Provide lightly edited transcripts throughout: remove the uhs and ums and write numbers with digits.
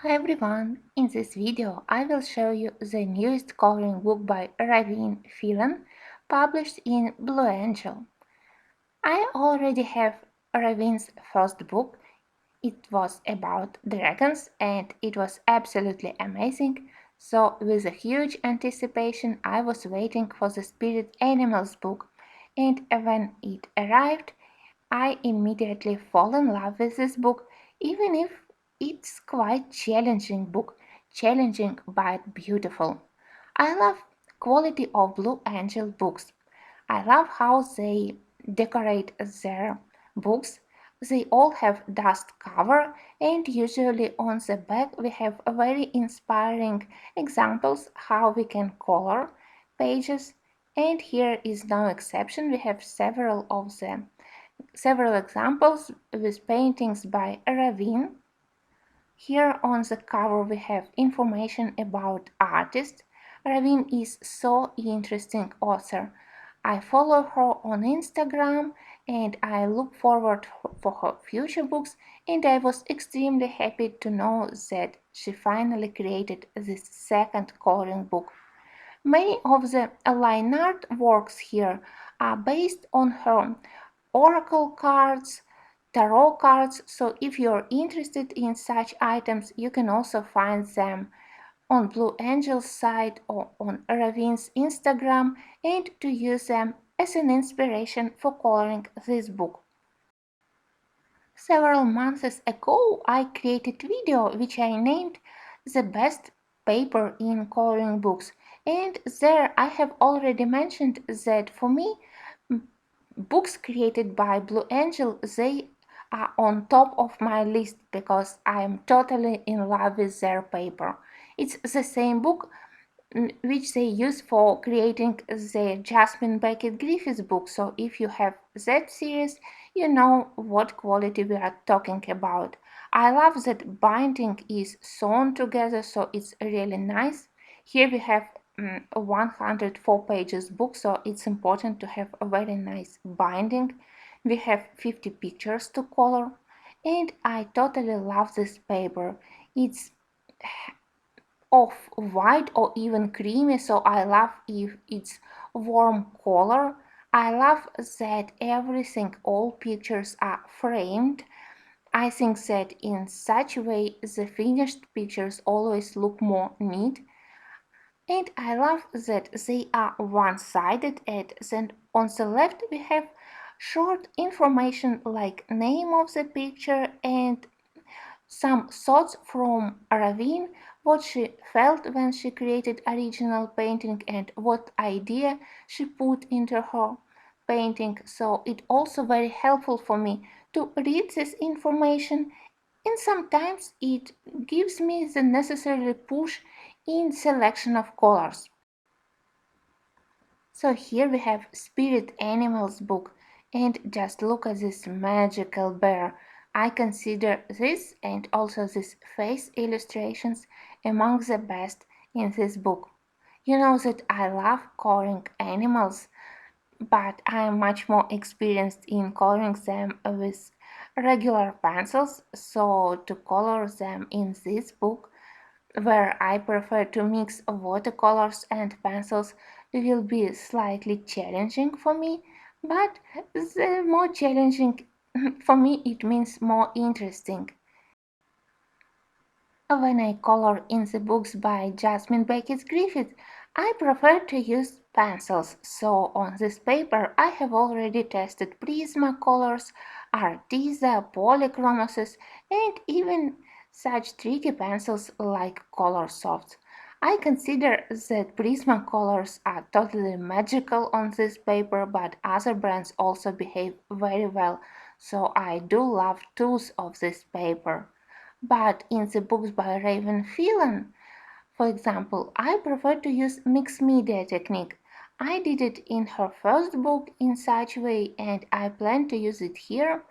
Hi everyone, in this video I will show you the newest coloring book by Ravynne Phelan, published in Blue Angel. I already have Ravynne's first book. It was about dragons and it was absolutely amazing, so with a huge anticipation I was waiting for the Spirit Animals book, and when it arrived I immediately fall in love with this book, even if it's quite challenging book, challenging but beautiful. I love quality of Blue Angel books. I love how they decorate their books. They all have dust cover, and usually on the back we have very inspiring examples how we can color pages, and here is no exception. We have several examples with paintings by Ravynne. Here on the cover we have information about artists. Ravynne is so interesting author. I follow her on Instagram and I look forward for her future books, and I was extremely happy to know that she finally created this second coloring book. Many of the line art works here are based on her oracle cards, tarot cards, so if you're interested in such items, you can also find them on Blue Angel's site or on Ravynne's Instagram, and to use them as an inspiration for coloring this book. Several months ago, I created a video which I named The Best Paper in Coloring Books, and there I have already mentioned that for me, books created by Blue Angel, they are on top of my list because I am totally in love with their paper. It's the same book which they use for creating the Jasmine Beckett Griffiths book. So if you have that series, you know what quality we are talking about. I love that binding is sewn together, so it's really nice. Here we have a 104 pages book, so it's important to have a very nice binding. We have 50 pictures to color, and I totally love this paper. It's of white or even creamy, so I love if it's warm color. I love that everything, all pictures are framed. I think that in such a way the finished pictures always look more neat, and I love that they are one-sided, and then on the left we have short information like name of the picture and some thoughts from Ravynne, what she felt when she created original painting and what idea she put into her painting. So it also very helpful for me to read this information, and sometimes it gives me the necessary push in selection of colors. So here we have Spirit Animals book, and just look at this magical bear. I consider this and also these face illustrations among the best in this book. You know that I love coloring animals, but I am much more experienced in coloring them with regular pencils, so to color them in this book, where I prefer to mix watercolors and pencils, will be slightly challenging for me, but the more challenging for me it means more interesting. When I color in the books by Jasmine Beckett Griffith, I prefer to use pencils, so on this paper I have already tested Prismacolors, Arteza, Polychromoses, and even such tricky pencils like Colorsofts. I consider that Prismacolors are totally magical on this paper, but other brands also behave very well, so I do love tools of this paper. But in the books by Ravynne Phelan, for example, I prefer to use mixed media technique. I did it in her first book in such a way, and I plan to use it here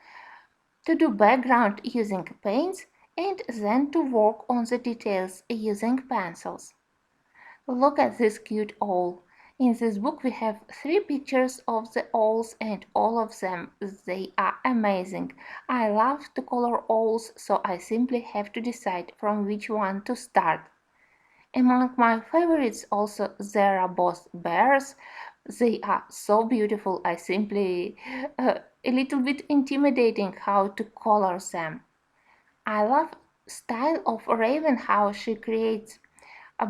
to do background using paints and then to work on the details using pencils. Look at this cute owl. In this book we have 3 pictures of the owls and all of them, they are amazing. I love to color owls, so I simply have to decide from which one to start. Among my favorites also there are both bears. They are so beautiful, I simply a little bit intimidating how to color them. I love style of Ravynne how she creates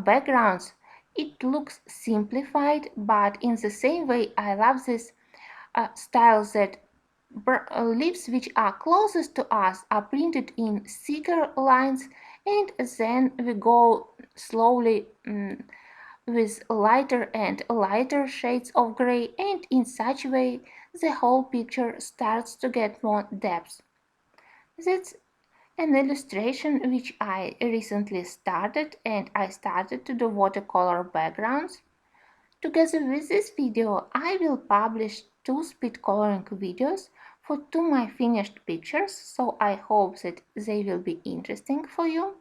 backgrounds. It looks simplified, but in the same way I love this style that leaves which are closest to us are printed in thicker lines, and then we go slowly with lighter and lighter shades of gray, and in such way the whole picture starts to get more depth. That's an illustration which I recently started, and I started to do watercolor backgrounds. Together with this video, I will publish 2 speed coloring videos for 2 my finished pictures, so I hope that they will be interesting for you.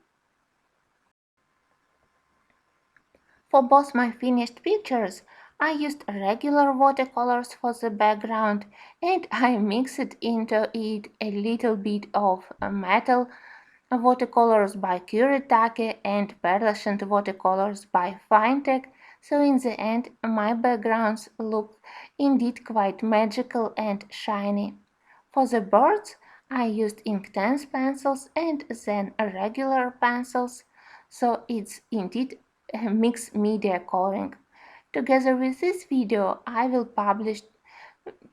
For both my finished pictures, I used regular watercolors for the background, and I mixed into it a little bit of metal watercolors by Kuretake and pearlescent watercolors by Finetech, so in the end my backgrounds look indeed quite magical and shiny. For the birds I used Inktense pencils and then regular pencils, so it's indeed a mixed media coloring. Together with this video I will publish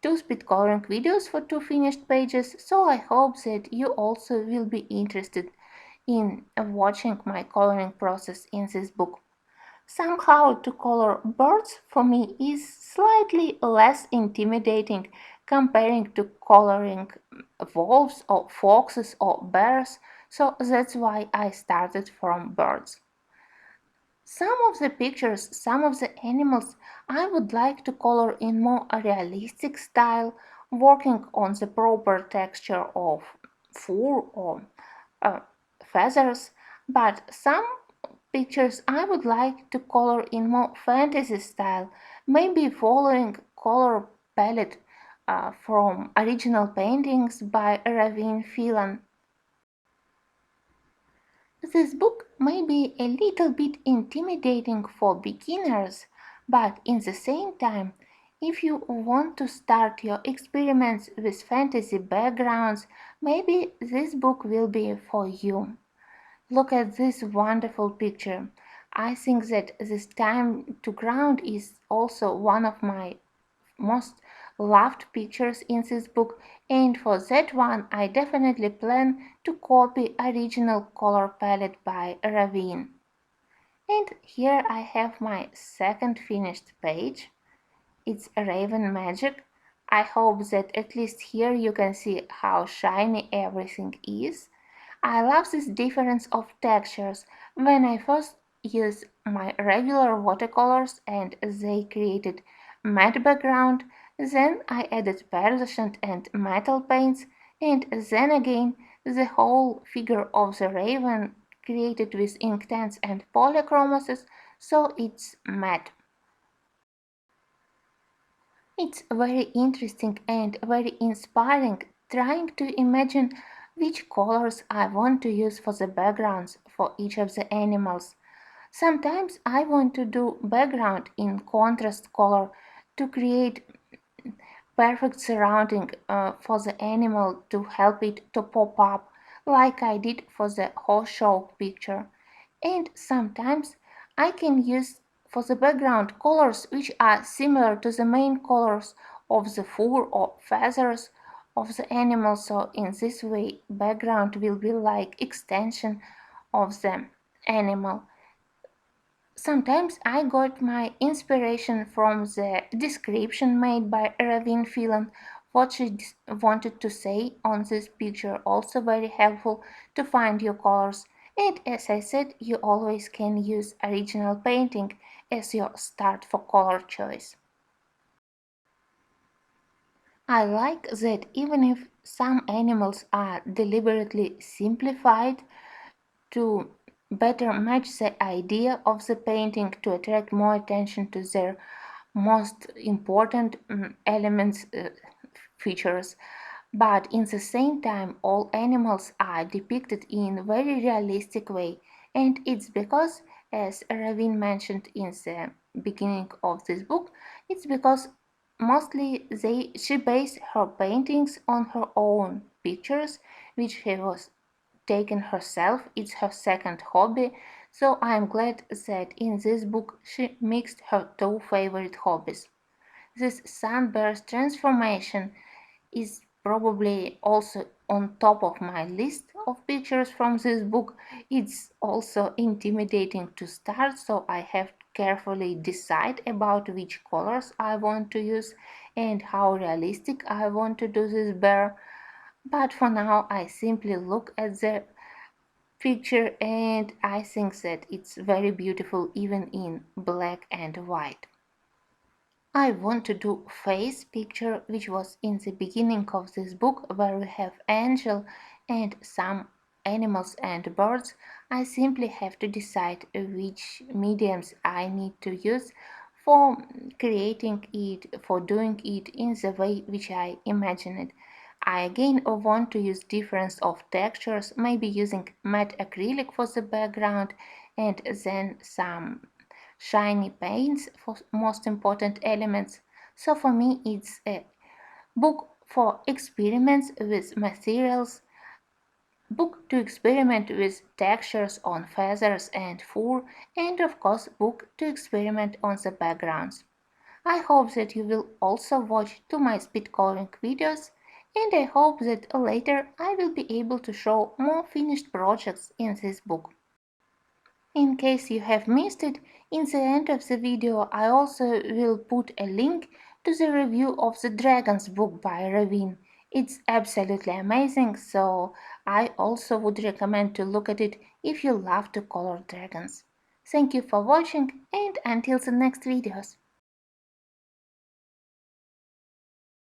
2 speed coloring videos for 2 finished pages, so I hope that you also will be interested in watching my coloring process in this book. Somehow to color birds for me is slightly less intimidating comparing to coloring wolves or foxes or bears, so that's why I started from birds. Some of the pictures, some of the animals I would like to color in more realistic style, working on the proper texture of fur or uh, feathers, but some pictures I would like to color in more fantasy style, maybe following color palette from original paintings by Ravynne Phelan. This book may be a little bit intimidating for beginners, but in the same time, if you want to start your experiments with fantasy backgrounds, maybe this book will be for you. Look at this wonderful picture. I think that this time to ground is also one of my most loved pictures in this book, and for that one I definitely plan to copy original color palette by Ravynne. And here I have my second finished page. It's Raven Magic. I hope that at least here you can see how shiny everything is. I love this difference of textures. When I first used my regular watercolors and they created matte background, then I added pearlescent and metal paints, and then again the whole figure of the raven created with Inktense and polychromoses, so it's matte. It's very interesting and very inspiring trying to imagine which colors I want to use for the backgrounds for each of the animals. Sometimes I want to do background in contrast color to create perfect surrounding for the animal to help it to pop up like I did for the horse show picture. And sometimes I can use for the background colors which are similar to the main colors of the fur or feathers of the animal, so in this way background will be like extension of the animal. Sometimes I got my inspiration from the description made by Ravynne Phelan, what she wanted to say on this picture, also very helpful to find your colors. And as I said, you always can use original painting as your start for color choice. I like that even if some animals are deliberately simplified, to better match the idea of the painting to attract more attention to their most important elements, features, but in the same time all animals are depicted in a very realistic way, and it's because, as Ravynne mentioned in the beginning of this book, it's because mostly she based her paintings on her own pictures which she was taken herself. It's her second hobby, so I am glad that in this book she mixed her two favorite hobbies. This sunburst transformation is probably also on top of my list of pictures from this book. It's also intimidating to start, so I have to carefully decide about which colors I want to use and how realistic I want to do this bear. But for now, I simply look at the picture and I think that it's very beautiful even in black and white. I want to do face picture which was in the beginning of this book where we have angel and some animals and birds. I simply have to decide which mediums I need to use for creating it, for doing it in the way which I imagine it. I again want to use difference of textures, maybe using matte acrylic for the background and then some shiny paints for most important elements. So for me it's a book for experiments with materials, book to experiment with textures on feathers and fur, and of course book to experiment on the backgrounds. I hope that you will also watch to my speed coloring videos, and I hope that later I will be able to show more finished projects in this book. In case you have missed it, in the end of the video I also will put a link to the review of the Dragons book by Ravynne. It's absolutely amazing, so I also would recommend to look at it if you love to color dragons. Thank you for watching and until the next videos.